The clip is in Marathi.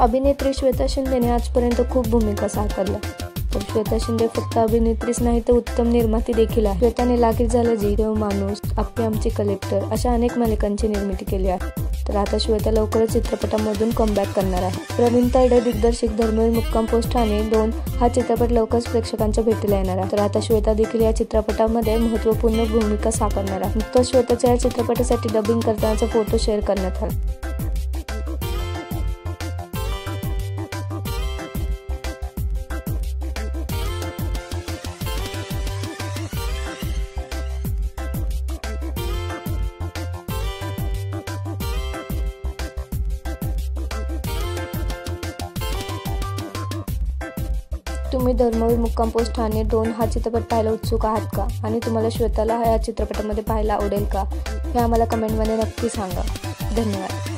अभिनेत्री श्वेता शिंदेने आजपर्यंत खूप भूमिका साकारल्या, तर श्वेता शिंदे फक्त अभिनेत्रीच नाही तर उत्तम निर्माती देखील आहे. श्वेताने लागीर झालं जी, देव माणूस, आप्पे आमचे कलेक्टर अशा अनेक मालिकांची निर्मिती केली आहे. तर आता श्वेता लवकरच चित्रपटामधून कमबॅक करणार आहे. प्रवीण तरडे दिग्दर्शित धर्मवीर मुक्काम पोस्ट ठाणे 2 हा चित्रपट लवकरच प्रेक्षकांच्या भेटीला येणार आहे. तर आता श्वेता देखील या चित्रपटामध्ये महत्त्वपूर्ण भूमिका साकारणार आहे. नुकताच श्वेताच्या या चित्रपटासाठी डबिंग करतानाचा फोटो शेअर करण्यात आला. तुम्ही धर्मवीर मुक्काम पोस्ट ठाणे 2 हा चित्रपट पाहायला उत्सुक आहात का? आणि तुम्हाला श्वेताला या चित्रपटामध्ये पाहायला आवडेल का? हे आम्हाला कमेंटमध्ये नक्की सांगा. धन्यवाद.